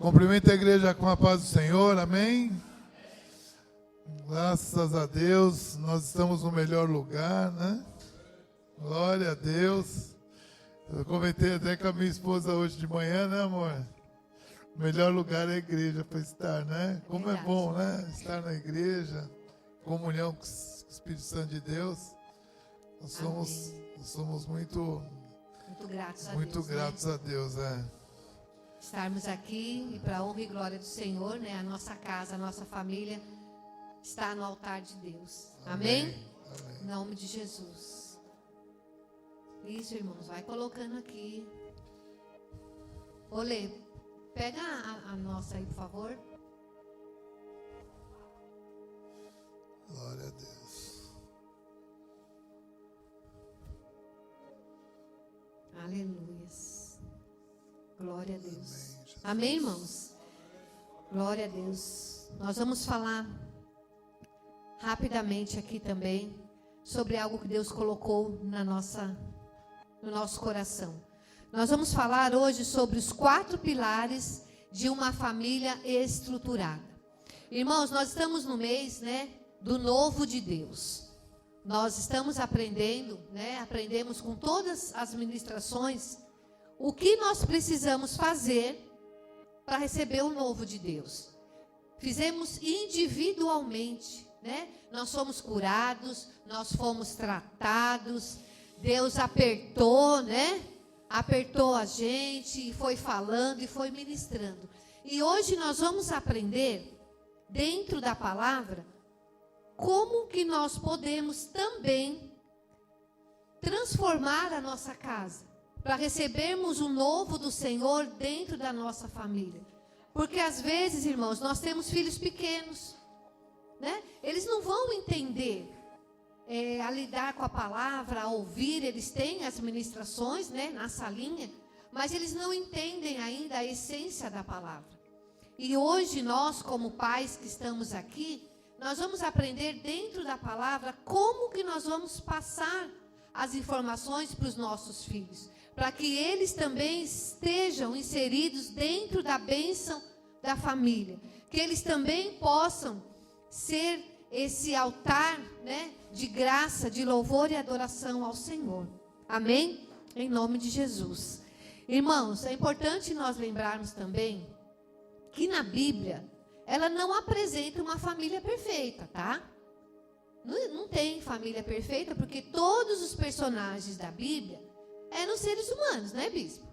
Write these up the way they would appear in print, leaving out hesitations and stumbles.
Cumprimento a igreja com a paz do Senhor, amém? Graças a Deus, nós estamos no melhor lugar, né? Glória a Deus. Eu comentei até com a minha esposa hoje de manhã, né, amor? O melhor lugar é a igreja para estar, né? Como é bom, né? Estar na igreja, comunhão com o Espírito Santo de Deus. Nós somos muito gratos a Deus, Estarmos aqui e para a honra e glória do Senhor, né? A nossa casa, a nossa família está no altar de Deus. Amém? Amém. Em nome de Jesus. Isso, irmãos, vai colocando aqui. Olê, pega a nossa aí, por favor. Glória a Deus. Aleluias. Glória a Deus. Amém, irmãos? Glória a Deus. Nós vamos falar rapidamente aqui também sobre algo que Deus colocou no nosso coração. Nós vamos falar hoje sobre os 4 pilares de uma família estruturada. Irmãos, nós estamos no mês, né, do novo de Deus. Nós estamos aprendendo, né, aprendemos com todas as ministrações o que nós precisamos fazer para receber o novo de Deus. Fizemos individualmente, né? Nós fomos curados, nós fomos tratados, Deus apertou, né? Apertou a gente e foi falando e foi ministrando. E hoje nós vamos aprender, dentro da palavra, como que nós podemos também transformar a nossa casa, para recebermos o novo do Senhor dentro da nossa família. Porque às vezes, irmãos, nós temos filhos pequenos, né? Eles não vão entender a lidar com a palavra, a ouvir. Eles têm as ministrações, né, na salinha, mas eles não entendem ainda a essência da palavra. E hoje nós, como pais que estamos aqui, nós vamos aprender dentro da palavra como que nós vamos passar as informações para os nossos filhos, para que eles também estejam inseridos dentro da bênção da família, que eles também possam ser esse altar, né, de graça, de louvor e adoração ao Senhor. Amém? Em nome de Jesus. Irmãos, é importante nós lembrarmos também que na Bíblia, ela não apresenta uma família perfeita, tá? Não tem família perfeita, porque todos os personagens da Bíblia eram seres humanos, né, bispo?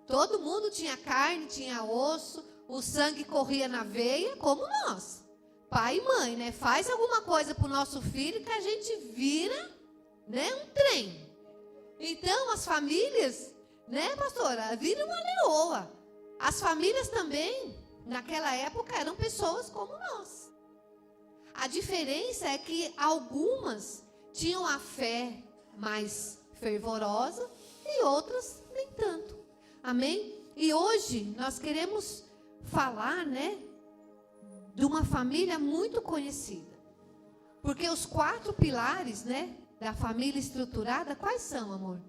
Todo mundo tinha carne, tinha osso, o sangue corria na veia, como nós. Pai e mãe, né? Faz alguma coisa para o nosso filho que a gente vira, né, um trem. Então, as famílias, né, pastora, viram uma leoa. As famílias também, naquela época, eram pessoas como nós. A diferença é que algumas tinham a fé mais fervorosa e outras nem tanto. Amém? E hoje nós queremos falar, né, de uma família muito conhecida. Porque os 4 pilares, né, da família estruturada, quais são, amor?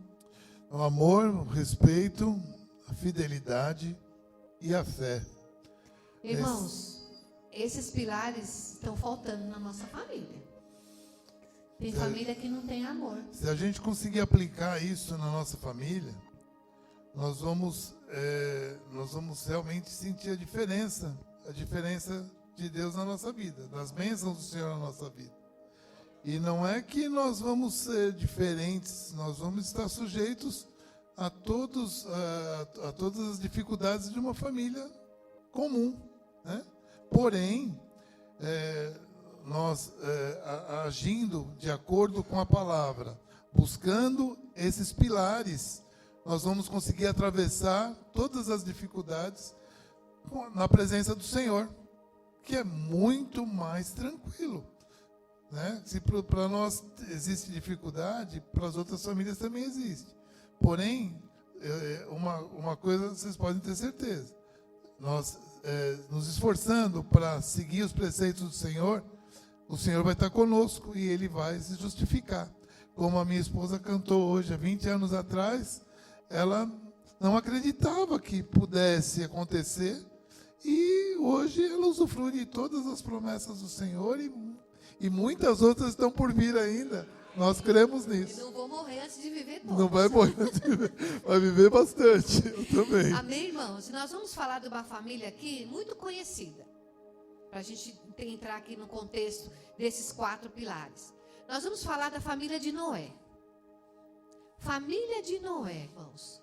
O amor, o respeito, a fidelidade e a fé. Irmãos, esses pilares estão faltando na nossa família. Tem família que não tem amor. Se a gente conseguir aplicar isso na nossa família, nós vamos realmente sentir a diferença de Deus na nossa vida, das bênçãos do Senhor na nossa vida. E não é que nós vamos ser diferentes, nós vamos estar sujeitos a todas as dificuldades de uma família comum, né? Porém, nós agindo de acordo com a palavra, buscando esses pilares, nós vamos conseguir atravessar todas as dificuldades na presença do Senhor, que é muito mais tranquilo, né? Se para nós existe dificuldade, para as outras famílias também existe. Porém, uma coisa vocês podem ter certeza: nós nos esforçando para seguir os preceitos do Senhor, o Senhor vai estar conosco e Ele vai se justificar. Como a minha esposa cantou hoje, há 20 anos atrás, ela não acreditava que pudesse acontecer, e hoje ela usufrui de todas as promessas do Senhor e muitas outras estão por vir ainda. Nós cremos E nisso. não vou morrer antes de viver todas. Não vai morrer, vai viver bastante. Eu também. Amém, irmãos? E nós vamos falar de uma família aqui muito conhecida, para a gente entrar aqui no contexto desses 4 pilares. Nós vamos falar da família de Noé. Família de Noé, irmãos.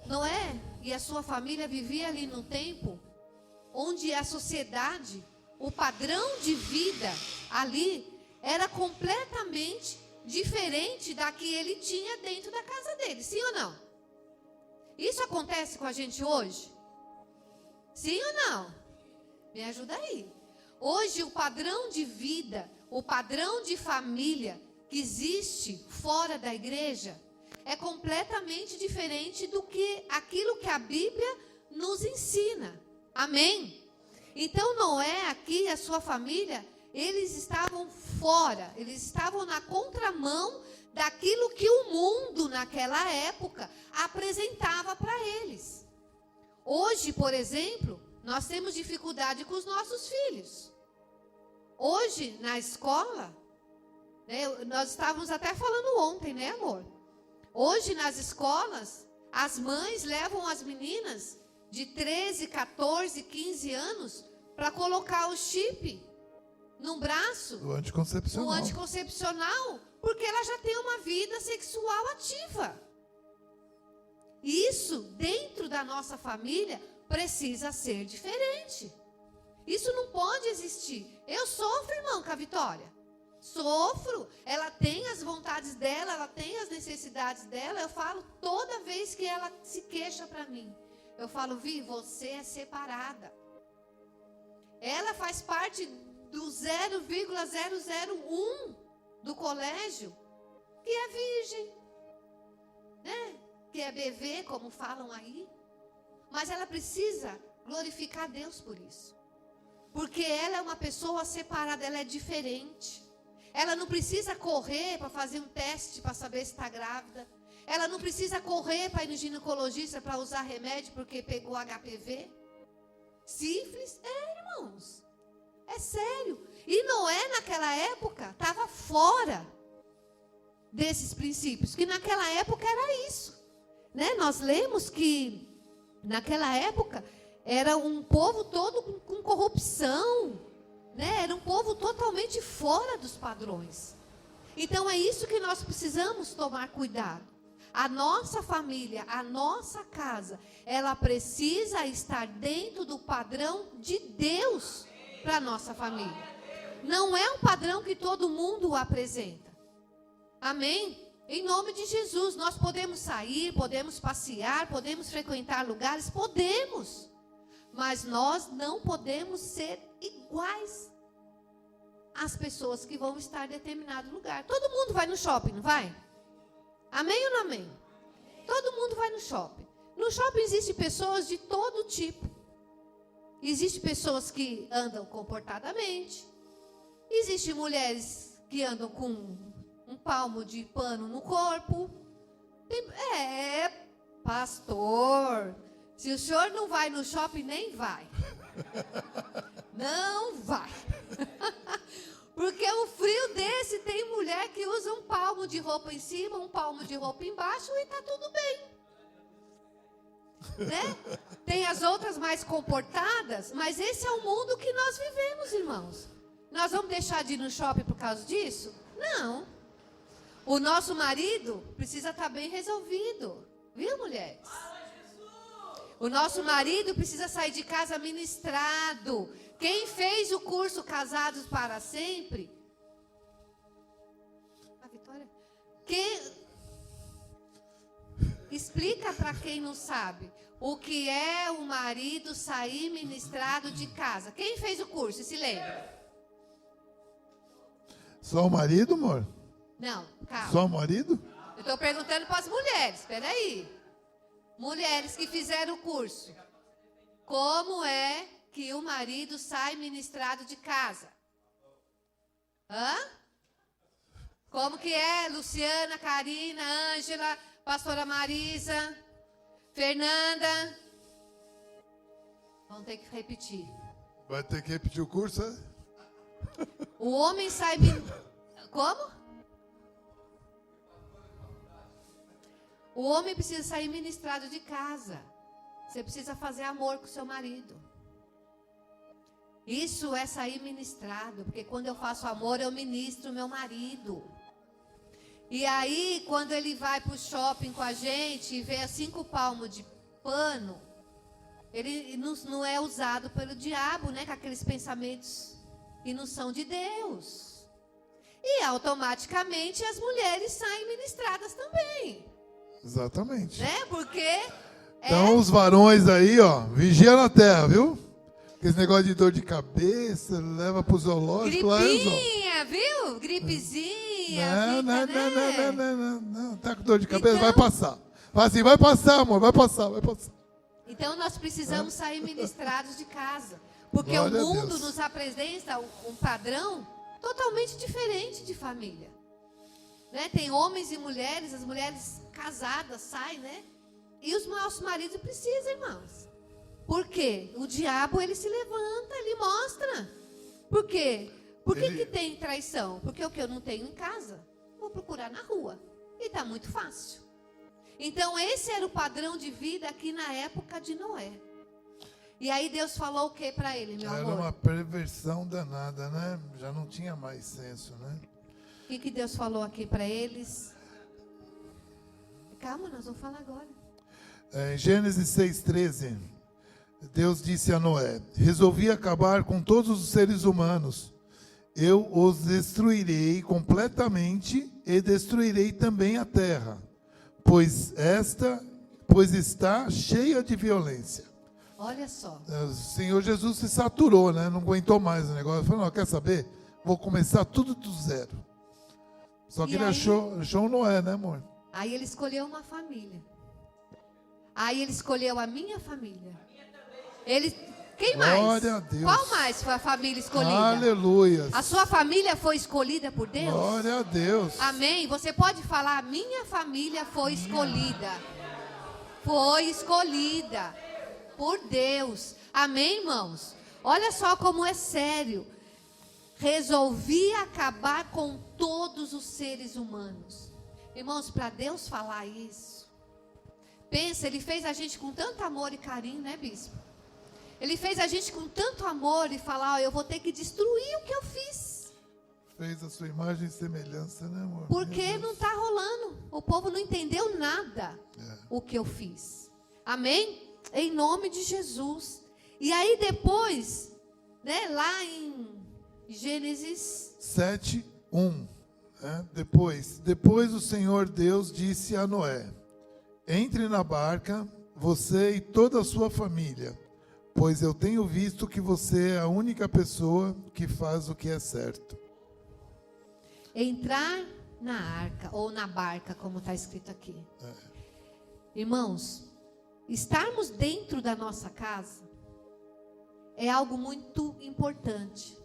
Noé e a sua família viviam ali num tempo onde a sociedade, o padrão de vida ali era completamente diferente da que ele tinha dentro da casa dele. Sim ou não? Isso acontece com a gente hoje? Sim ou não? Me ajuda aí. Hoje o padrão de vida, o padrão de família que existe fora da igreja é completamente diferente do que aquilo que a Bíblia nos ensina. Amém? Então Noé aqui e a sua família, eles estavam fora, eles estavam na contramão daquilo que o mundo naquela época apresentava para eles. Hoje, por exemplo, nós temos dificuldade com os nossos filhos. Hoje, na escola, né, nós estávamos até falando ontem, né, amor? Hoje, nas escolas, as mães levam as meninas de 13, 14, 15 anos para colocar o chip no braço, O anticoncepcional. o anticoncepcional, porque ela já tem uma vida sexual ativa. Isso, dentro da nossa família, precisa ser diferente. Isso não pode existir. Eu sofro, irmão, com a Vitória. Sofro. Ela tem as vontades dela, ela tem as necessidades dela. Eu falo toda vez que ela se queixa para mim. Eu falo, Vi, você é separada. Ela faz parte do 0,001 do colégio, que é virgem, né? Que é BV, como falam aí. Mas ela precisa glorificar Deus por isso. Porque ela é uma pessoa separada, ela é diferente. Ela não precisa correr para fazer um teste para saber se está grávida. Ela não precisa correr para ir no ginecologista para usar remédio porque pegou HPV. Sífilis, irmãos. É sério. E Noé, naquela época, estava fora desses princípios. Que naquela época era isso. Né? Nós lemos que naquela época era um povo todo com corrupção. Né? Era um povo totalmente fora dos padrões. Então é isso que nós precisamos tomar cuidado. A nossa família, a nossa casa, ela precisa estar dentro do padrão de Deus para a nossa família. Não é um padrão que todo mundo apresenta. Amém? Em nome de Jesus, nós podemos sair, podemos passear, podemos frequentar lugares, podemos. Mas nós não podemos ser iguais às pessoas que vão estar em determinado lugar. Todo mundo vai no shopping, não vai? Amém ou não amém? Todo mundo vai no shopping. No shopping existem pessoas de todo tipo. Existem pessoas que andam comportadamente. Existem mulheres que andam com um palmo de pano no corpo. Pastor, se o senhor não vai no shopping, nem vai. Não vai. Porque um frio desse tem mulher que usa um palmo de roupa em cima, um palmo de roupa embaixo e está tudo bem. Né? Tem as outras mais comportadas, mas esse é o mundo que nós vivemos, irmãos. Nós vamos deixar de ir no shopping por causa disso? Não. O nosso marido precisa estar bem resolvido. Viu, mulheres? O nosso marido precisa sair de casa ministrado. Quem fez o curso Casados para Sempre? A Vitória? Explica para quem não sabe o que é o marido sair ministrado de casa. Quem fez o curso? Se lembra? Só o marido, amor? Não, calma. Só o marido? Eu estou perguntando para as mulheres. Espera aí. Mulheres que fizeram o curso. Como é que o marido sai ministrado de casa? Hã? Como que é? Luciana, Karina, Ângela, Pastora Marisa, Fernanda. Vamos ter que repetir. Vai ter que repetir o curso, é? O homem sai... Como? O homem precisa sair ministrado de casa. Você precisa fazer amor com o seu marido. Isso é sair ministrado, porque quando eu faço amor, eu ministro o meu marido. E aí, quando ele vai para o shopping com a gente e vê 5 palmos de pano, ele não é usado pelo diabo, né? Com aqueles pensamentos que não são de Deus. E automaticamente as mulheres saem ministradas também. Exatamente. Né? Porque... Então os varões aí, ó, vigia na terra, viu? Esse negócio de dor de cabeça, leva pro zoológico lá. Gripinha, viu? Gripezinha. Não. Tá com dor de cabeça? Então, vai passar. Fala assim, vai passar, amor, vai passar. Então nós precisamos sair ministrados de casa. Porque Glória o mundo nos apresenta um padrão totalmente diferente de família. Né? Tem homens e mulheres, as mulheres casadas saem, né? E os nossos maridos precisam, irmãos. Por quê? O diabo, ele se levanta, ele mostra. Por quê? Por que tem traição? Porque o que eu não tenho em casa, vou procurar na rua. E está muito fácil. Então, esse era o padrão de vida aqui na época de Noé. E aí Deus falou o que para ele, meu amor? Era uma perversão danada, né? Já não tinha mais senso, né? O que Deus falou aqui para eles? Calma, nós vamos falar agora. Em Gênesis 6,13, Deus disse a Noé: resolvi acabar com todos os seres humanos. Eu os destruirei completamente e destruirei também a terra, pois está cheia de violência. Olha só. O Senhor Jesus se saturou, né? Não aguentou mais o negócio. Ele falou: não, quer saber? Vou começar tudo do zero. Só que ele achou um Noé, né, amor? Aí ele escolheu uma família. Aí ele escolheu a minha família. Quem mais? Glória a Deus. Qual mais foi a família escolhida? Aleluia. A sua família foi escolhida por Deus? Glória a Deus. Amém? Você pode falar, a minha família foi escolhida. Foi escolhida por Deus. Amém, irmãos? Olha só como é sério. Resolvi acabar com todos os seres humanos. Irmãos, para Deus falar isso, pensa, Ele fez a gente com tanto amor e carinho, né, bispo? Ele fez a gente com tanto amor e falar, eu vou ter que destruir o que eu fiz. Fez a sua imagem e semelhança, né, amor? Porque não está rolando. O povo não entendeu nada o que eu fiz. Amém? Em nome de Jesus. E aí depois, né, lá em Gênesis 7:1, né? Depois o Senhor Deus disse a Noé: entre na barca, você e toda a sua família, pois eu tenho visto que você é a única pessoa que faz o que é certo. Entrar na arca, ou na barca, como está escrito aqui. Irmãos, estarmos dentro da nossa casa é algo muito importante.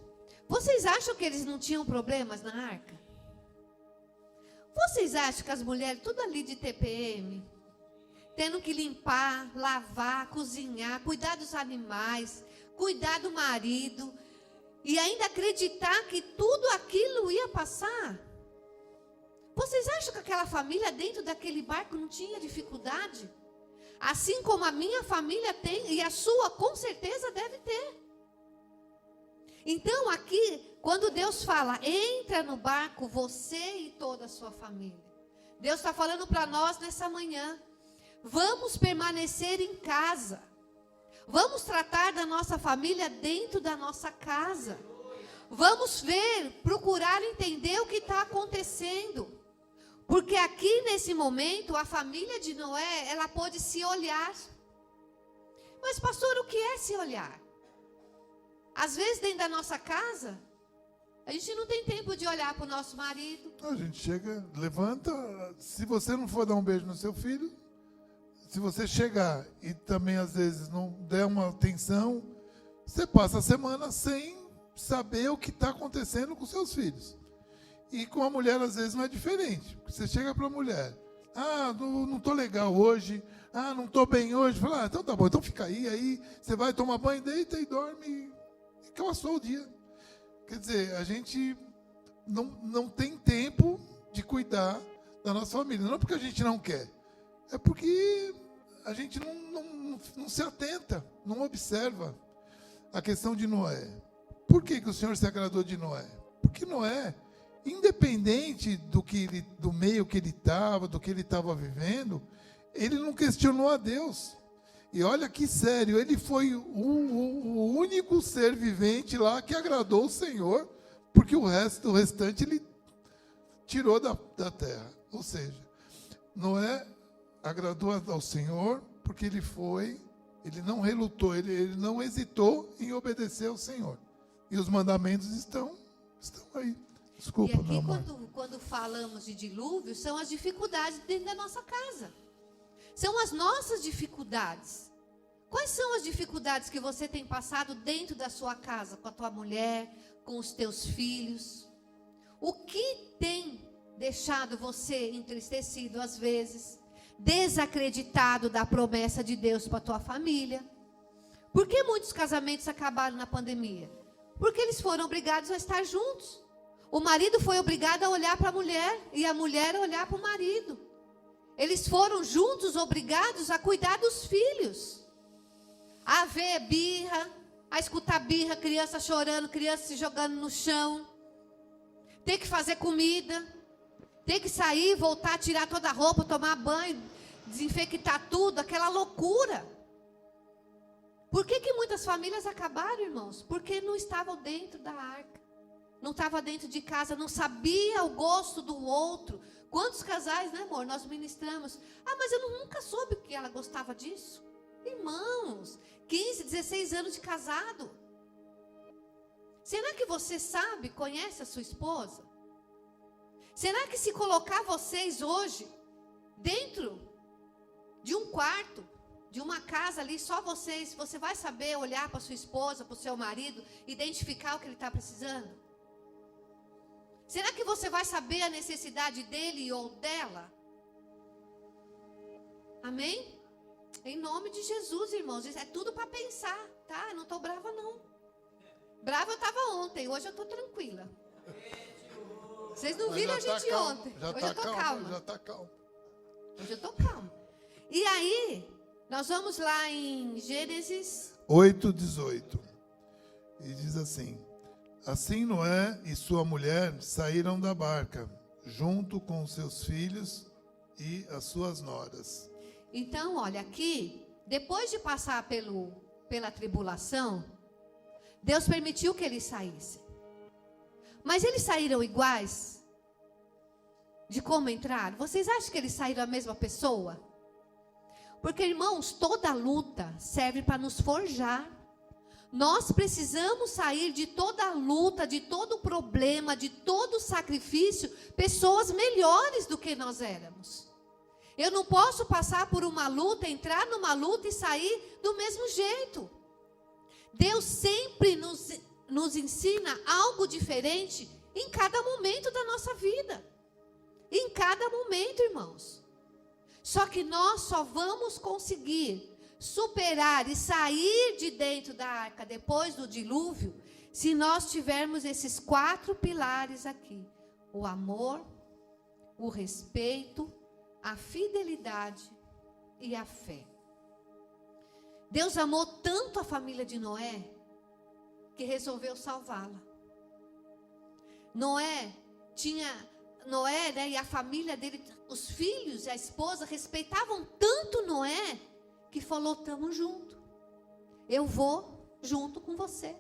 Vocês acham que eles não tinham problemas na arca? Vocês acham que as mulheres, tudo ali de TPM, tendo que limpar, lavar, cozinhar, cuidar dos animais, cuidar do marido, e ainda acreditar que tudo aquilo ia passar? Vocês acham que aquela família dentro daquele barco não tinha dificuldade? Assim como a minha família tem, e a sua com certeza deve ter. Então aqui, quando Deus fala, entra no barco você e toda a sua família. Deus está falando para nós nessa manhã. Vamos permanecer em casa. Vamos tratar da nossa família dentro da nossa casa. Vamos ver, procurar entender o que está acontecendo. Porque aqui nesse momento, a família de Noé, ela pôde se olhar. Mas pastor, o que é se olhar? Às vezes dentro da nossa casa, a gente não tem tempo de olhar para o nosso marido. A gente chega, levanta, se você não for dar um beijo no seu filho, se você chegar e também às vezes não der uma atenção, você passa a semana sem saber o que está acontecendo com seus filhos. E com a mulher às vezes não é diferente. Você chega para a mulher, não estou legal hoje, Ah, não estou bem hoje. Fala, então tá bom, então fica aí você vai tomar banho, deita e dorme, e passou o dia. Quer dizer, a gente não tem tempo de cuidar da nossa família. Não porque a gente não quer, é porque a gente não se atenta, não observa a questão de Noé. Por que o Senhor se agradou de Noé? Porque Noé, independente do meio que ele estava, do que ele estava vivendo, ele não questionou a Deus. E olha que sério, ele foi o único ser vivente lá que agradou o Senhor, porque o restante ele tirou da terra. Ou seja, Noé agradou ao Senhor porque ele não relutou, ele não hesitou em obedecer ao Senhor. E os mandamentos estão aí. Desculpa, e aqui, meu amor. quando falamos de dilúvio, são as dificuldades dentro da nossa casa. São as nossas dificuldades. Quais são as dificuldades que você tem passado dentro da sua casa, com a tua mulher, com os teus filhos? O que tem deixado você entristecido às vezes, desacreditado da promessa de Deus para a tua família? Por que muitos casamentos acabaram na pandemia? Porque eles foram obrigados a estar juntos. O marido foi obrigado a olhar para a mulher e a mulher a olhar para o marido. Eles foram juntos obrigados a cuidar dos filhos. A ver birra, a escutar birra, criança chorando, criança se jogando no chão. Ter que fazer comida. Ter que sair, voltar, tirar toda a roupa, tomar banho, desinfectar tudo, aquela loucura. Por que muitas famílias acabaram, irmãos? Porque não estavam dentro da arca. Não estava dentro de casa, não sabia o gosto do outro. Quantos casais, né, amor, nós ministramos. Ah, mas eu nunca soube que ela gostava disso. Irmãos, 15, 16 anos de casado. Será que você sabe, conhece a sua esposa? Será que se colocar vocês hoje dentro de um quarto, de uma casa ali, só vocês, você vai saber olhar para sua esposa, para o seu marido, identificar o que ele está precisando? Será que você vai saber a necessidade dele ou dela? Amém? Em nome de Jesus, irmãos, isso é tudo para pensar, tá? Eu não estou brava, não. Brava eu estava ontem, hoje eu estou tranquila. Vocês não viram a gente ontem. Hoje eu estou calma. Já está calma. Hoje eu estou calma. E aí, nós vamos lá em Gênesis 8:18. E diz assim: assim Noé e sua mulher saíram da barca, junto com seus filhos e as suas noras. Então, olha, aqui, depois de passar pela tribulação, Deus permitiu que eles saíssem. Mas eles saíram iguais de como entraram? Vocês acham que eles saíram a mesma pessoa? Porque, irmãos, toda luta serve para nos forjar. Nós precisamos sair de toda luta, de todo problema, de todo sacrifício, pessoas melhores do que nós éramos. Eu não posso passar por uma luta, entrar numa luta e sair do mesmo jeito. Deus sempre nos ensina algo diferente em cada momento da nossa vida. Em cada momento, irmãos. Só que nós só vamos conseguir superar e sair de dentro da arca depois do dilúvio se nós tivermos esses 4 pilares aqui: o amor, o respeito, a fidelidade e a fé. Deus amou tanto a família de Noé que resolveu salvá-la. Noé, né, e a família dele, os filhos e a esposa respeitavam tanto Noé que falou: estamos juntos. Eu vou junto com você.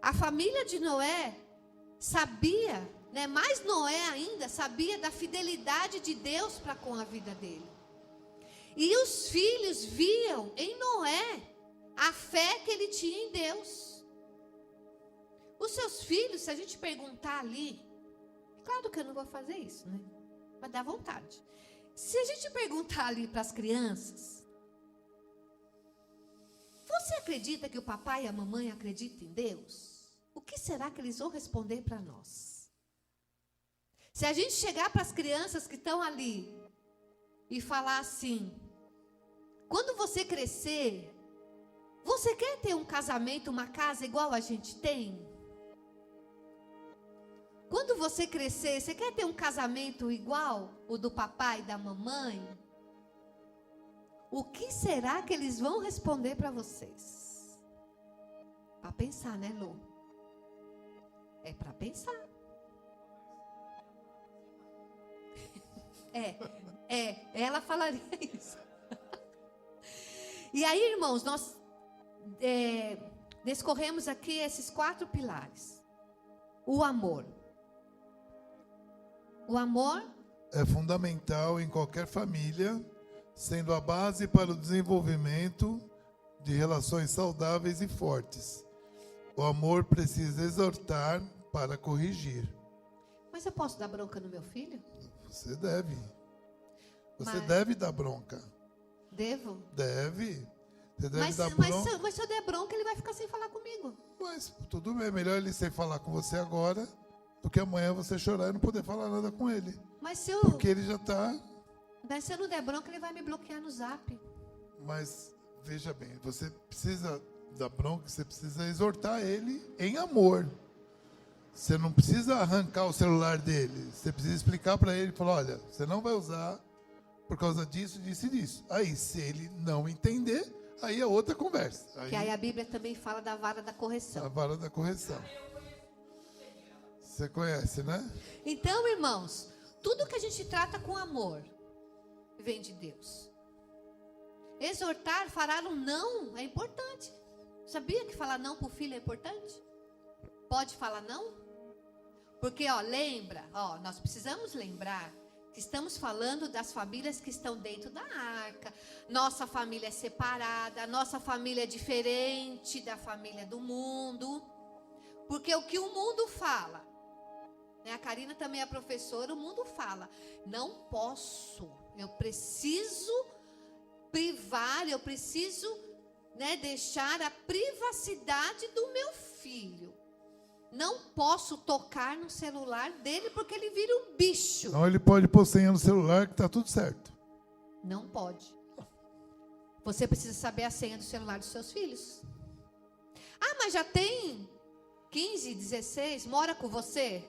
A família de Noé sabia, né, mais Noé ainda, sabia da fidelidade de Deus para com a vida dele. E os filhos viam em Noé a fé que ele tinha em Deus. Os seus filhos, se a gente perguntar ali, claro que eu não vou fazer isso, né? Mas dá vontade. Se a gente perguntar ali para as crianças: você acredita que o papai e a mamãe acreditam em Deus? O que será que eles vão responder para nós? Se a gente chegar para as crianças que estão ali e falar assim: Quando você crescer, você quer ter um casamento, uma casa igual a gente tem? Quando você crescer, você quer ter um casamento igual o do papai e da mamãe? O que será que eles vão responder para vocês? Para pensar, né, Lu? É para pensar. Ela falaria isso. E aí, irmãos, nós descorremos aqui esses 4 pilares. O amor. O amor é fundamental em qualquer família, sendo a base para o desenvolvimento de relações saudáveis e fortes. O amor precisa exortar para corrigir. Mas eu posso dar bronca no meu filho? Você deve. Você Mas- deve dar bronca. Devo? Deve. Você deve Mas, dar mas, bronca. mas se eu der bronca, ele vai ficar sem falar comigo. Mas tudo bem, melhor ele sem falar com você agora do que amanhã você chorar e não poder falar nada com ele. Mas se eu Porque ele já está. não der bronca, ele vai me bloquear no Zap. Mas veja bem, você precisa dar bronca, você precisa exortar ele em amor. Você não precisa arrancar o celular dele. Você precisa explicar para ele, falar, olha, você não vai usar por causa disso, disso e disso. Aí, se ele não entender, aí é outra conversa. Que aí a Bíblia também fala da vara da a correção. vara da correção. Você conhece, né? Então, irmãos, tudo que a gente trata com amor vem de Deus. Exortar, falar um não é importante. Sabia que falar não para o filho é importante? Pode falar não? Porque, lembra, nós precisamos lembrar que estamos falando das famílias que estão dentro da arca. Nossa família é separada, nossa família é diferente da família do mundo. Porque o que o mundo fala, né? A Karina também é professora, o mundo fala, não posso, eu preciso privar, eu preciso, né, deixar a privacidade do meu filho. Não posso tocar no celular dele porque ele vira um bicho. Então ele pode pôr senha no celular que está tudo certo. Não pode. Você precisa saber a senha do celular dos seus filhos. Ah, mas já tem 15, 16, mora com você?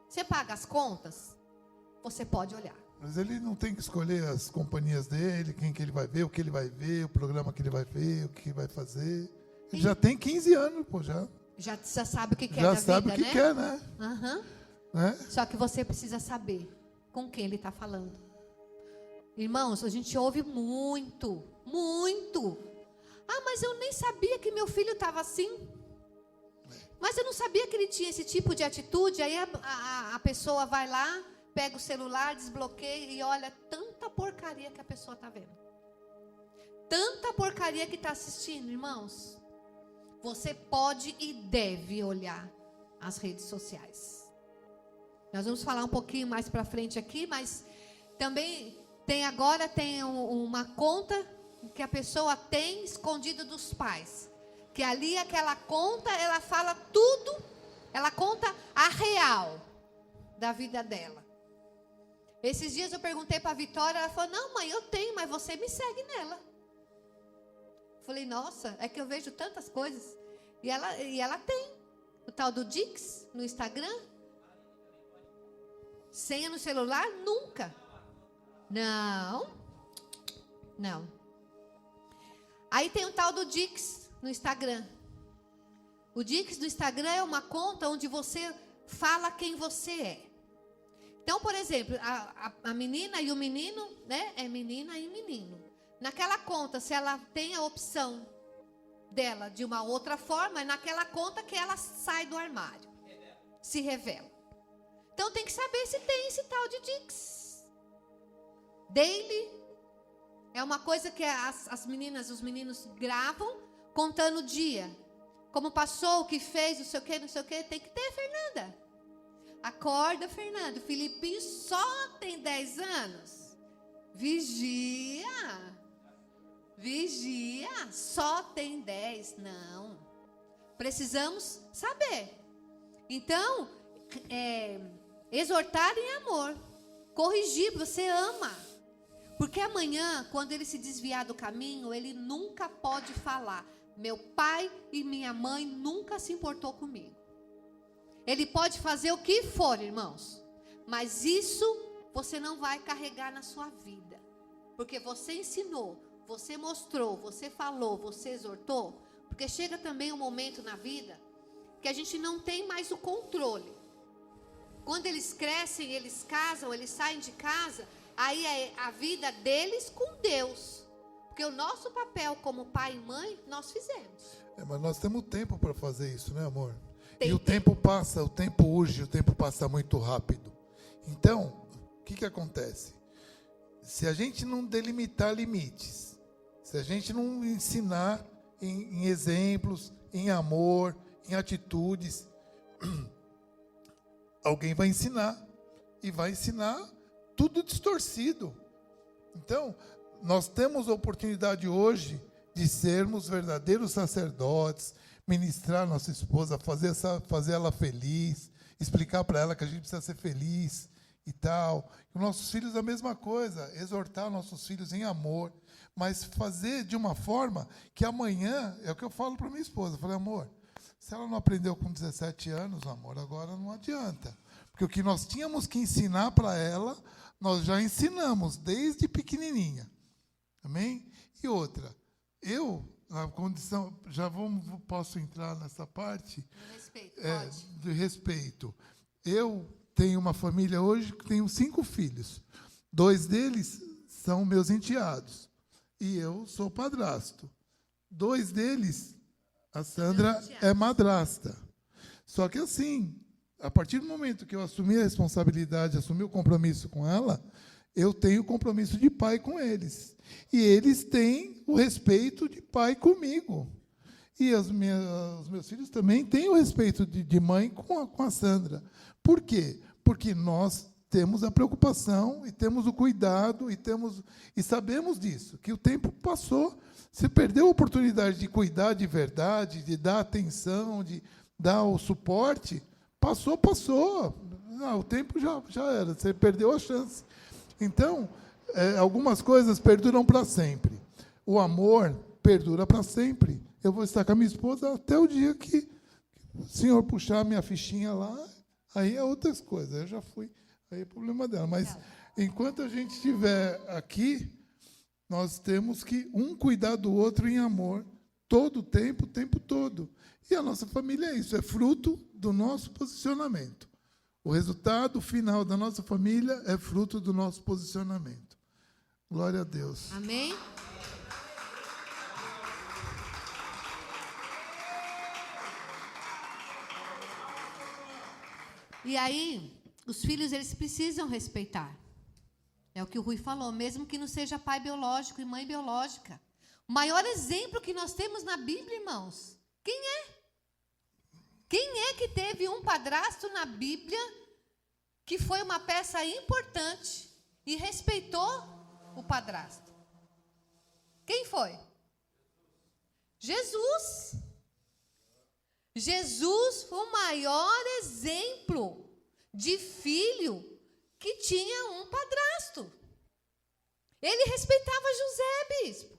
Você paga as contas? Você pode olhar. Mas ele não tem que escolher as companhias dele, quem que ele vai ver, o que ele vai ver, o programa que ele vai ver, o que ele vai fazer. Ele já tem 15 anos, pô, já. Já sabe o que quer Já da sabe vida, o que né? quer, né? Aham. né? Só que você precisa saber com quem ele está falando. Irmãos, a gente ouve muito, muito. Ah, mas eu nem sabia que meu filho estava assim. Mas eu não sabia que ele tinha esse tipo de atitude. Aí a pessoa vai lá, pega o celular, desbloqueia e olha tanta porcaria que a pessoa está vendo. Tanta porcaria que está assistindo, irmãos. Você pode e deve olhar as redes sociais. Nós vamos falar um pouquinho mais para frente aqui, mas também tem uma conta que a pessoa tem escondida dos pais. Que ali aquela conta, ela fala tudo, ela conta a real da vida dela. Esses dias eu perguntei para a Vitória, ela falou, não mãe, eu tenho, mas você me segue nela. Falei, nossa, é que eu vejo tantas coisas. E ela tem o tal do Dix no Instagram. Senha no celular? Nunca. Não. Aí tem o tal do Dix no Instagram. O Dix do Instagram é uma conta onde você fala quem você é. Então, por exemplo, a menina e o menino, né? É menina e menino. Naquela conta, se ela tem a opção dela de uma outra forma, é naquela conta que ela sai do armário. Se revela. Então tem que saber se tem esse tal de Dix. Daily é uma coisa que as meninas, os meninos gravam contando o dia. Como passou, o que fez, não sei o que, tem que ter, Fernanda. Acorda, Fernanda. O Filipinho só tem 10 anos. Vigia, só tem 10. Não. Precisamos saber. Então, exortar em amor. Corrigir, você ama. Porque amanhã, quando ele se desviar do caminho, ele nunca pode falar: meu pai e minha mãe nunca se importou comigo. Ele pode fazer o que for, irmãos, mas isso você não vai carregar na sua vida. Porque você ensinou, você mostrou, você falou, você exortou. Porque chega também um momento na vida que a gente não tem mais o controle. Quando eles crescem, eles casam, eles saem de casa, aí é a vida deles com Deus. Porque o nosso papel como pai e mãe, nós fizemos. Mas nós temos tempo para fazer isso, né, amor? Tem e o tempo passa, o tempo urge, o tempo passa muito rápido. Então, o que acontece? Se a gente não delimitar limites, se a gente não ensinar em exemplos, em amor, em atitudes, alguém vai ensinar. E vai ensinar tudo distorcido. Então, nós temos a oportunidade hoje de sermos verdadeiros sacerdotes, ministrar nossa esposa, fazer ela feliz, explicar para ela que a gente precisa ser feliz e tal. E os nossos filhos a mesma coisa, exortar nossos filhos em amor, mas fazer de uma forma que amanhã, é o que eu falo para minha esposa, eu falei: amor, se ela não aprendeu com 17 anos, amor, agora não adianta. Porque o que nós tínhamos que ensinar para ela, nós já ensinamos desde pequenininha. Amém? E outra, na condição, posso entrar nessa parte? De respeito, pode. De respeito. Eu tenho uma família hoje que tenho 5 filhos. 2 deles são meus enteados. E eu sou padrasto. 2 deles, a Sandra é madrasta. Só que assim, a partir do momento que eu assumi a responsabilidade, assumi o compromisso com ela, eu tenho o compromisso de pai com eles. E eles têm o respeito de pai comigo. E os meus filhos também têm o respeito de mãe com a Sandra. Por quê? Porque nós temos a preocupação e temos o cuidado e sabemos disso, que o tempo passou. Você perdeu a oportunidade de cuidar de verdade, de dar atenção, de dar o suporte. Passou. Não, o tempo já era, você perdeu a chance. Então, algumas coisas perduram para sempre. O amor perdura para sempre. Eu vou estar com a minha esposa até o dia que o senhor puxar a minha fichinha lá, aí é outras coisas. Eu já fui, aí é problema dela. Mas enquanto a gente estiver aqui, nós temos que um cuidar do outro em amor, todo o tempo todo. E a nossa família é isso, é fruto do nosso posicionamento. O resultado final da nossa família é fruto do nosso posicionamento. Glória a Deus. Amém? E aí, os filhos, eles precisam respeitar. É o que o Rui falou, mesmo que não seja pai biológico e mãe biológica. O maior exemplo que nós temos na Bíblia, irmãos, quem é? Quem é que teve um padrasto na Bíblia que foi uma peça importante e respeitou o padrasto? Quem foi? Jesus. Jesus foi o maior exemplo de filho que tinha um padrasto. Ele respeitava José, bispo.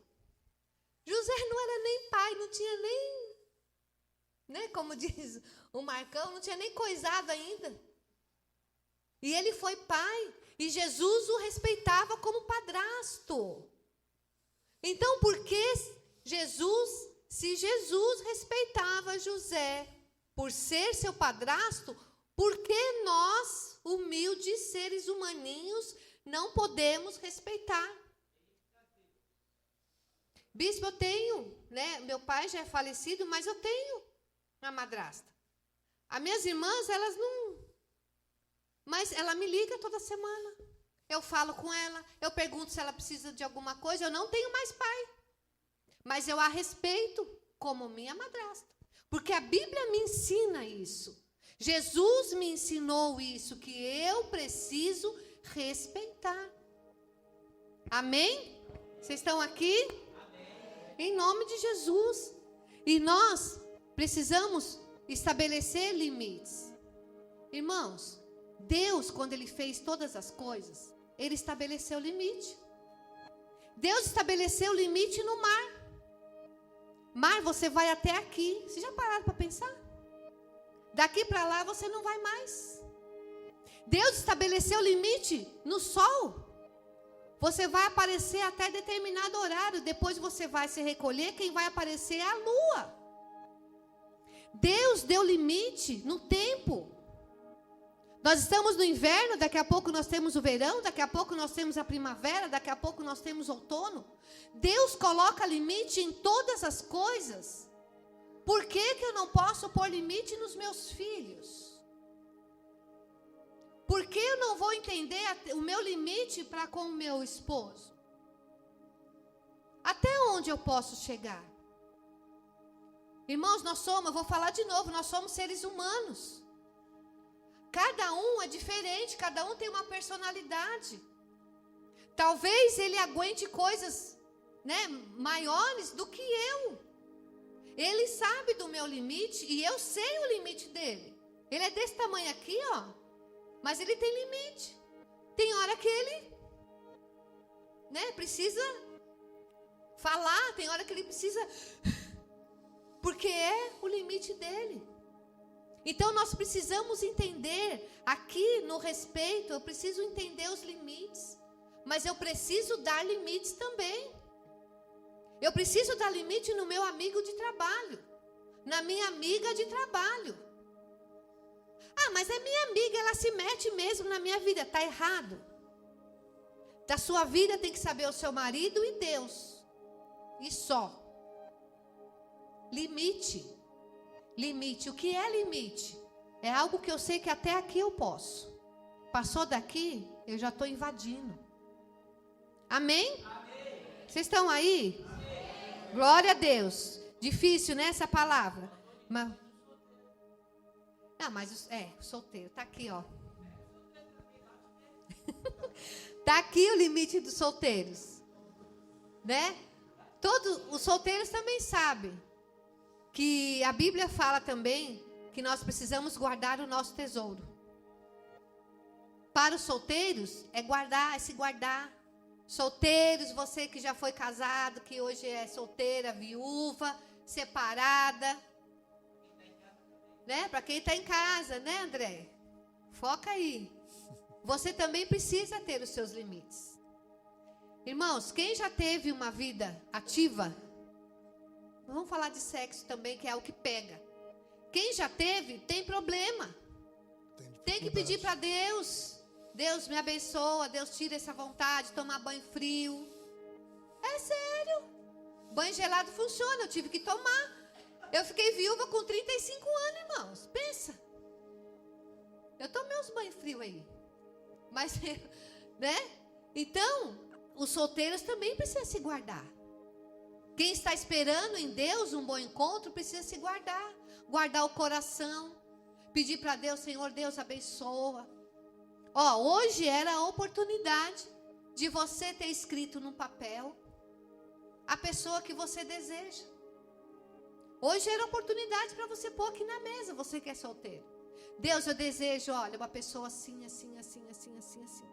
José não era nem pai, não tinha nem, né, como diz o Marcão, não tinha nem coisado ainda. E ele foi pai, e Jesus o respeitava como padrasto. Então, por que se Jesus respeitava José por ser seu padrasto, por que nós, humildes seres humaninhos, não podemos respeitar? Bispo, eu tenho, né? Meu pai já é falecido, mas eu tenho uma madrasta. As minhas irmãs, elas não... Mas ela me liga toda semana. Eu falo com ela, eu pergunto se ela precisa de alguma coisa. Eu não tenho mais pai, mas eu a respeito como minha madrasta. Porque a Bíblia me ensina isso. Jesus me ensinou isso, que eu preciso respeitar. Amém? Vocês estão aqui? Amém. Em nome de Jesus. E nós precisamos estabelecer limites. Irmãos, Deus, quando Ele fez todas as coisas, Ele estabeleceu limite. Deus estabeleceu o limite no mar. Mar, você vai até aqui. Vocês já pararam para pensar? Daqui para lá você não vai mais. Deus estabeleceu o limite no sol. Você vai aparecer até determinado horário. Depois você vai se recolher. Quem vai aparecer é a lua. Deus deu limite no tempo. Nós estamos no inverno, daqui a pouco nós temos o verão, daqui a pouco nós temos a primavera, daqui a pouco nós temos o outono. Deus coloca limite em todas as coisas. Por que eu não posso pôr limite nos meus filhos? Por que eu não vou entender o meu limite para com o meu esposo? Até onde eu posso chegar? Irmãos, eu vou falar de novo, nós somos seres humanos. Cada um é diferente, cada um tem uma personalidade. Talvez ele aguente coisas, maiores do que eu. Ele sabe do meu limite e eu sei o limite dele. Ele é desse tamanho aqui, ó, mas ele tem limite. Tem hora que ele, precisa falar, tem hora que ele precisa, porque é o limite dele. Então nós precisamos entender, aqui no respeito, eu preciso entender os limites, mas eu preciso dar limites também. Eu preciso dar limite no meu amigo de trabalho, na minha amiga de trabalho. Ah, mas é minha amiga, ela se mete mesmo na minha vida, está errado. Da sua vida tem que saber o seu marido e Deus, e só. Limite. Limite, o que é limite? É algo que eu sei que até aqui eu posso. Passou daqui, eu já estou invadindo. Amém? Amém? Vocês estão aí? Amém. Glória a Deus. Difícil, né, essa palavra? Mas solteiro, está aqui, ó. Está aqui o limite dos solteiros. Todos os solteiros também sabem que a Bíblia fala também que nós precisamos guardar o nosso tesouro. Para os solteiros, é se guardar. Solteiros, você que já foi casado, que hoje é solteira, viúva, separada. Para quem está em casa, André? Foca aí. Você também precisa ter os seus limites. Irmãos, quem já teve uma vida ativa? Vamos falar de sexo também, que é o que pega. Quem já teve, tem problema. Tem que pedir para Deus. Deus me abençoa, Deus tira essa vontade de tomar banho frio. É sério. Banho gelado funciona, eu tive que tomar. Eu fiquei viúva com 35 anos, irmãos. Pensa. Eu tomei uns banhos frios aí. Mas, Então, os solteiros também precisam se guardar. Quem está esperando em Deus um bom encontro precisa se guardar. Guardar o coração. Pedir para Deus, Senhor, Deus abençoa. Hoje era a oportunidade de você ter escrito num papel a pessoa que você deseja. Hoje era a oportunidade para você pôr aqui na mesa, você que é solteiro. Deus, eu desejo, uma pessoa assim, assim, assim, assim, assim, assim.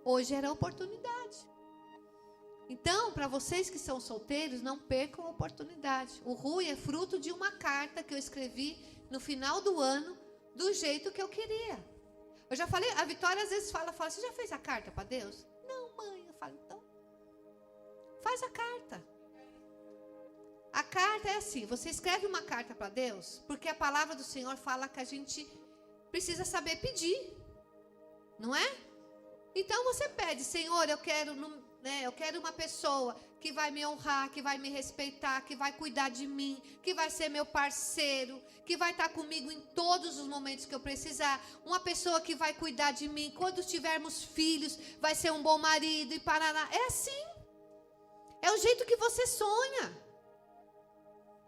Hoje era a oportunidade. Então, para vocês que são solteiros, não percam a oportunidade. O Rui é fruto de uma carta que eu escrevi no final do ano, do jeito que eu queria. Eu já falei, a Vitória às vezes fala, você já fez a carta para Deus? Não, mãe. Eu falo, então, faz a carta. A carta é assim, você escreve uma carta para Deus, porque a palavra do Senhor fala que a gente precisa saber pedir, não é? Então você pede, Senhor, eu quero uma pessoa que vai me honrar, que vai me respeitar, que vai cuidar de mim, que vai ser meu parceiro, que vai estar comigo em todos os momentos que eu precisar. Uma pessoa que vai cuidar de mim, quando tivermos filhos, vai ser um bom marido e parará. É assim. É o jeito que você sonha.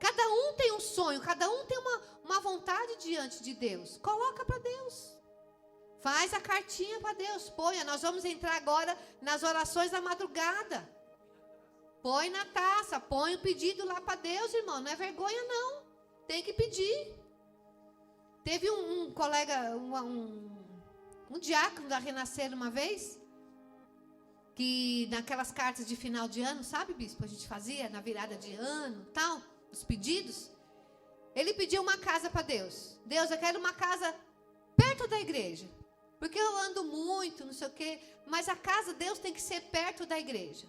Cada um tem um sonho, cada um tem uma vontade diante de Deus. Coloca para Deus. Faz a cartinha para Deus, ponha. Nós vamos entrar agora nas orações da madrugada. Põe na taça, põe o pedido lá para Deus, irmão. Não é vergonha, não. Tem que pedir. Teve um colega, um diácono da Renascer uma vez. que naquelas cartas de final de ano, sabe, bispo, a gente fazia na virada de ano, tal, os pedidos. Ele pediu uma casa para Deus. Deus, eu quero uma casa perto da igreja, porque eu ando muito, não sei o quê, mas a casa, Deus tem que ser perto da igreja.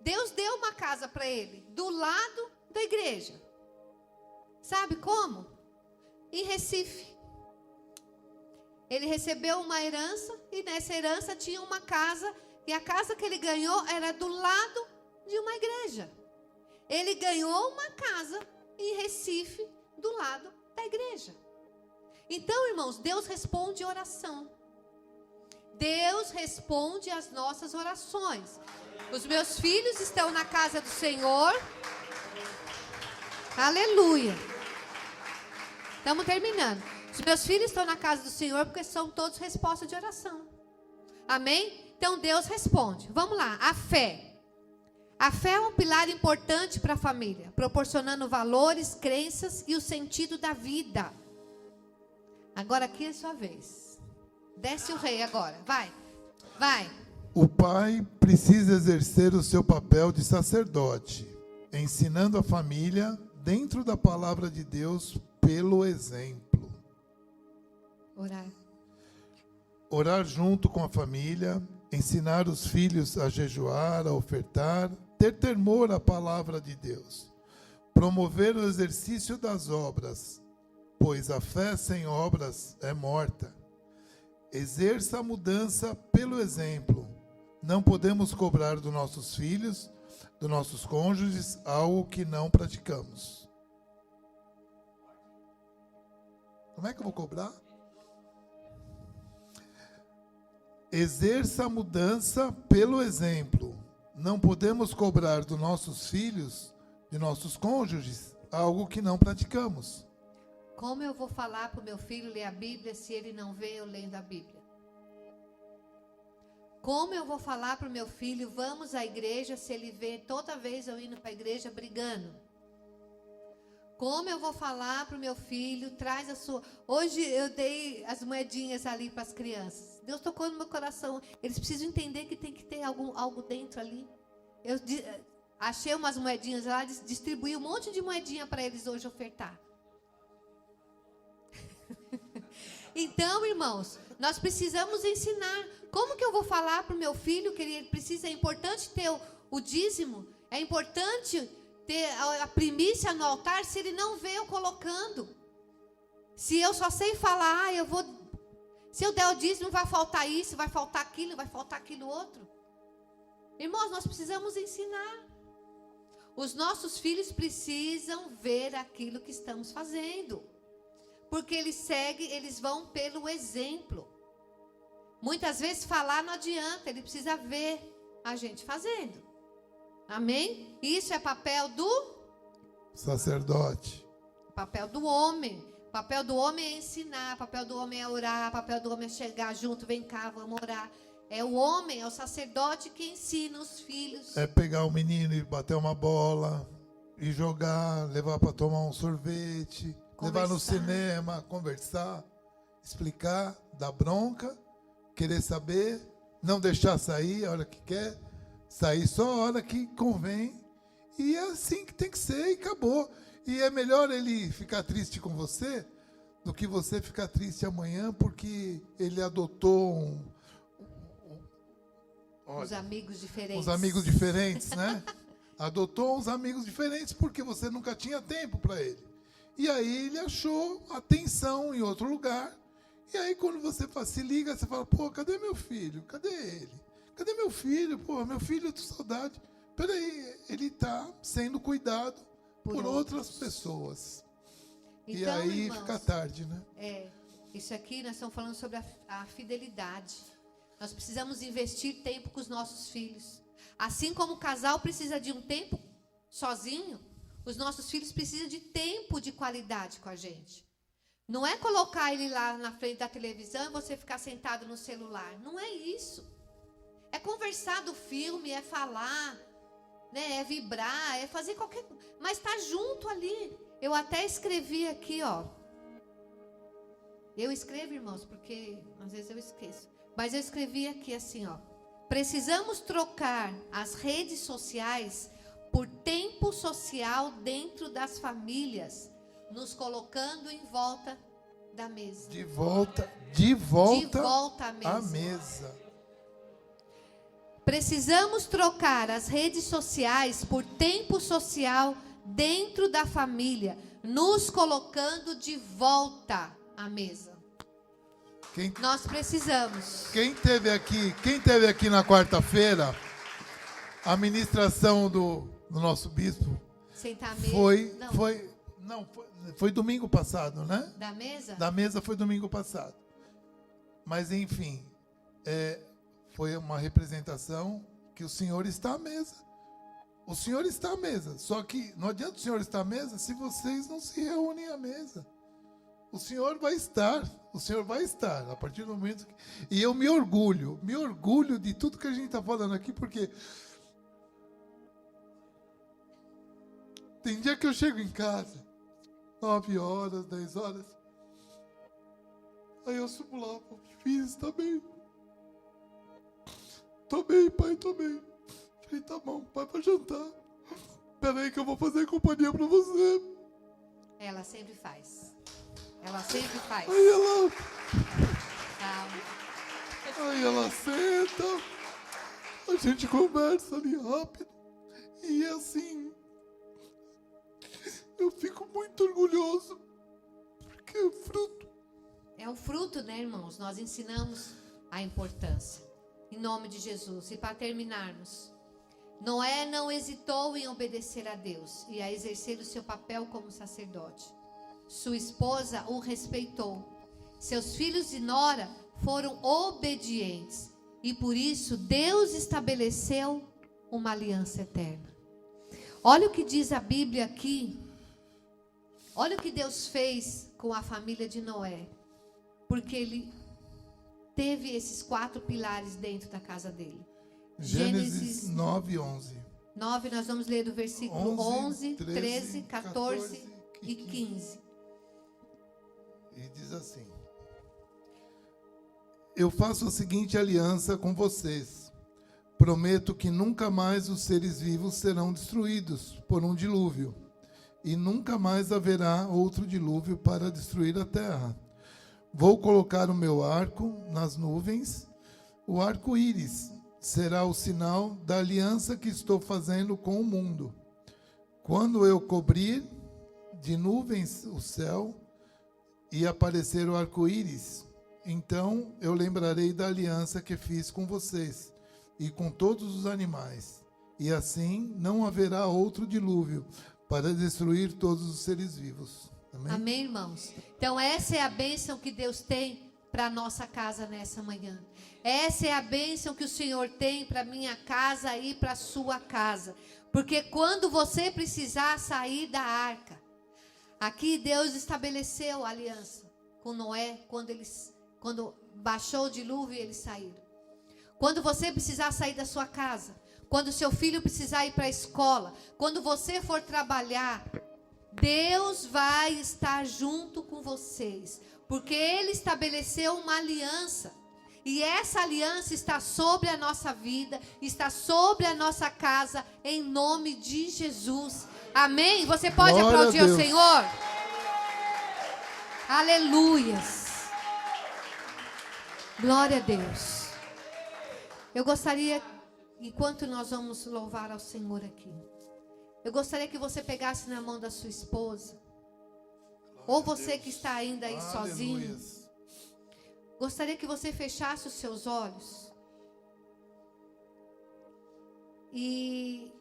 Deus deu uma casa para ele, do lado da igreja. Sabe como? Em Recife. Ele recebeu uma herança, e nessa herança tinha uma casa, e a casa que ele ganhou era do lado de uma igreja. Ele ganhou uma casa em Recife, do lado da igreja. Então, irmãos, Deus responde oração. Deus responde às nossas orações. Os meus filhos estão na casa do Senhor. Aleluia. Estamos terminando. Os meus filhos estão na casa do Senhor porque são todos resposta de oração. Amém? Então Deus responde. Vamos lá, a fé. A fé é um pilar importante para a família, proporcionando valores, crenças e o sentido da vida. Agora aqui é sua vez. Desce o rei agora, vai. O pai precisa exercer o seu papel de sacerdote, ensinando a família dentro da palavra de Deus pelo exemplo. Orar junto com a família, ensinar os filhos a jejuar, a ofertar, ter temor à palavra de Deus, promover o exercício das obras, pois a fé sem obras é morta. Exerça a mudança pelo exemplo. Não podemos cobrar dos nossos filhos, dos nossos cônjuges, algo que não praticamos. Como é que eu vou cobrar? Exerça a mudança pelo exemplo. Não podemos cobrar dos nossos filhos, de nossos cônjuges, algo que não praticamos. Como eu vou falar para o meu filho ler a Bíblia se ele não vê eu lendo a Bíblia? Como eu vou falar para o meu filho, vamos à igreja, se ele vê toda vez eu indo para a igreja brigando? Como eu vou falar para o meu filho, traz a sua... Hoje eu dei as moedinhas ali para as crianças. Deus tocou no meu coração. Eles precisam entender que tem que ter algo dentro ali. Eu achei umas moedinhas lá, distribuí um monte de moedinha para eles hoje ofertar. Então, irmãos, nós precisamos ensinar. Como que eu vou falar para o meu filho que ele precisa, é importante ter o dízimo, é importante ter a primícia no altar, se ele não vê eu colocando? Se eu só sei falar, se eu der o dízimo vai faltar isso, vai faltar aquilo outro. Irmãos, nós precisamos ensinar. Os nossos filhos precisam ver aquilo que estamos fazendo. Porque eles vão pelo exemplo. Muitas vezes falar não adianta, ele precisa ver a gente fazendo. Amém? Isso é papel do sacerdote. Papel do homem. Papel do homem é ensinar, papel do homem é orar, papel do homem é chegar junto, vem cá, vamos orar. É o homem, é o sacerdote que ensina os filhos. É pegar o menino e bater uma bola, e jogar, levar para tomar um sorvete, levar no cinema, conversar, explicar, dar bronca, querer saber, não deixar sair a hora que quer, sair só a hora que convém. E é assim que tem que ser e acabou. E é melhor ele ficar triste com você do que você ficar triste amanhã porque ele adotou uns amigos diferentes. Uns amigos diferentes, né? Adotou uns amigos diferentes porque você nunca tinha tempo para ele. E aí ele achou atenção em outro lugar. E aí quando você se liga, você fala, pô, cadê meu filho? Cadê ele? Cadê meu filho? Pô, meu filho, eu tô saudade. Peraí, ele está sendo cuidado por outras pessoas. Então, e aí, irmãos, fica tarde, né? Isso aqui nós estamos falando sobre a fidelidade. Nós precisamos investir tempo com os nossos filhos. Assim como o casal precisa de um tempo sozinho, os nossos filhos precisam de tempo de qualidade com a gente. Não é colocar ele lá na frente da televisão e você ficar sentado no celular. Não é isso. É conversar do filme, é falar, né? É vibrar, é fazer qualquer coisa. Mas está junto ali. Eu até escrevi aqui, ó. Eu escrevo, irmãos, porque às vezes eu esqueço. Mas eu escrevi aqui assim, ó. Precisamos trocar as redes sociais por tempo social dentro das famílias, nos colocando em volta da mesa. De volta à mesa. à mesa. Precisamos trocar as redes sociais por tempo social dentro da família, nos colocando de volta à mesa. Nós precisamos. Quem teve aqui na quarta-feira, a ministração do nosso bispo Sentar à mesa. Foi domingo passado, né? Da mesa? Da mesa foi domingo passado. Mas enfim, foi uma representação que o Senhor está à mesa. O Senhor está à mesa. Só que não adianta o Senhor estar à mesa se vocês não se reúnem à mesa. O Senhor vai estar. O Senhor vai estar. A partir do momento que... E eu me orgulho de tudo que a gente está falando aqui, porque tem dia que eu chego em casa, 9 horas, 10 horas. Aí eu subo lá, filho, está bem? Tô bem, pai, tô bem. Falei, tá bom, pai, pra jantar. Peraí que eu vou fazer companhia pra você. Ela sempre faz. Ela sempre faz. Aí ela... Calma. Aí ela senta, a gente conversa ali rápido. E assim, eu fico muito orgulhoso, porque é fruto. É um fruto, né, irmãos? Nós ensinamos a importância. Em nome de Jesus. E para terminarmos, Noé não hesitou em obedecer a Deus e a exercer o seu papel como sacerdote. Sua esposa o respeitou. Seus filhos e nora foram obedientes. E por isso Deus estabeleceu uma aliança eterna. Olha o que diz a Bíblia aqui. Olha o que Deus fez com a família de Noé. Porque ele teve esses 4 pilares dentro da casa dele. Gênesis 9, 11. 9, nós vamos ler do versículo 11, 13, 14 e 15. E diz assim: eu faço a seguinte aliança com vocês. Prometo que nunca mais os seres vivos serão destruídos por um dilúvio. E nunca mais haverá outro dilúvio para destruir a terra. Vou colocar o meu arco nas nuvens. O arco-íris será o sinal da aliança que estou fazendo com o mundo. Quando eu cobrir de nuvens o céu e aparecer o arco-íris, então eu lembrarei da aliança que fiz com vocês e com todos os animais. E assim não haverá outro dilúvio para destruir todos os seres vivos. Amém? Amém, irmãos? Então essa é a bênção que Deus tem para a nossa casa nessa manhã. Essa é a bênção que o Senhor tem para a minha casa e para a sua casa. Porque quando você precisar sair da arca, aqui Deus estabeleceu a aliança com Noé, quando baixou o dilúvio e eles saíram. Quando você precisar sair da sua casa, quando seu filho precisar ir para a escola, quando você for trabalhar, Deus vai estar junto com vocês, porque Ele estabeleceu uma aliança. E essa aliança está sobre a nossa vida, está sobre a nossa casa, em nome de Jesus. Amém? Você pode Glória aplaudir a ao Deus. Senhor? Aleluias. Glória a Deus. Eu gostaria, enquanto nós vamos louvar ao Senhor aqui, eu gostaria que você pegasse na mão da sua esposa, ou você que está ainda aí sozinho, gostaria que você fechasse os seus olhos e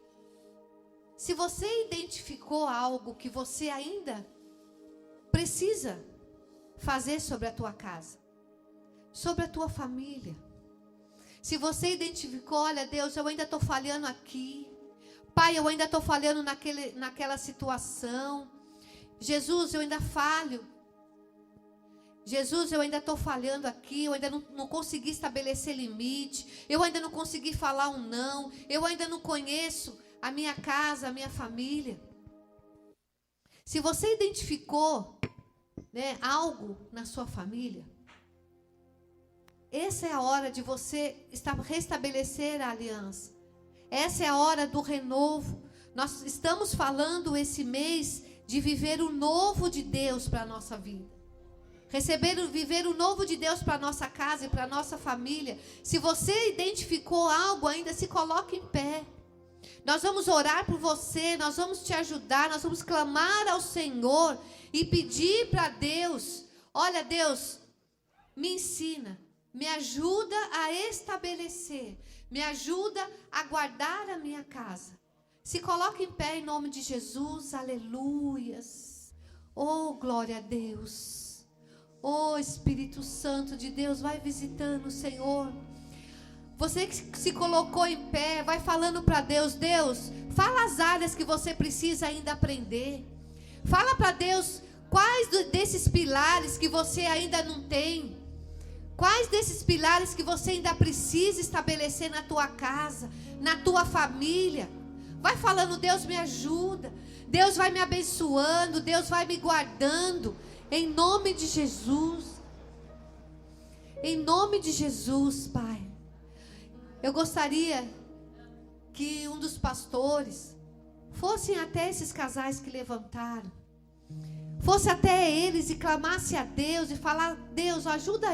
se você identificou algo que você ainda precisa fazer sobre a tua casa, sobre a tua família, se você identificou, olha Deus, eu ainda estou falhando aqui, Pai, eu ainda estou falhando naquela situação, Jesus, eu ainda falho, Jesus, eu ainda estou falhando aqui, eu ainda não consegui estabelecer limite, eu ainda não consegui falar um não, eu ainda não conheço a minha casa, a minha família. Se você identificou, né, algo na sua família, essa é a hora de você restabelecer a aliança. Essa é a hora do renovo. Nós estamos falando esse mês de viver o novo de Deus para a nossa vida. Viver o novo de Deus para a nossa casa e para a nossa família. Se você identificou algo ainda, se coloque em pé. Nós vamos orar por você, nós vamos te ajudar, nós vamos clamar ao Senhor e pedir para Deus: olha, Deus, me ensina, me ajuda a estabelecer, me ajuda a guardar a minha casa. Se coloque em pé em nome de Jesus, aleluias. Oh, glória a Deus. Oh, Espírito Santo de Deus, vai visitando o Senhor. Você que se colocou em pé, vai falando para Deus: Deus, fala as áreas que você precisa ainda aprender. Fala para Deus quais desses pilares que você ainda não tem. Quais desses pilares que você ainda precisa estabelecer na tua casa, na tua família. Vai falando: Deus, me ajuda. Deus vai me abençoando, Deus vai me guardando. Em nome de Jesus. Em nome de Jesus, Pai. Eu gostaria que um dos pastores fossem até esses casais que levantaram. Fosse até eles e clamasse a Deus e falar: Deus, ajuda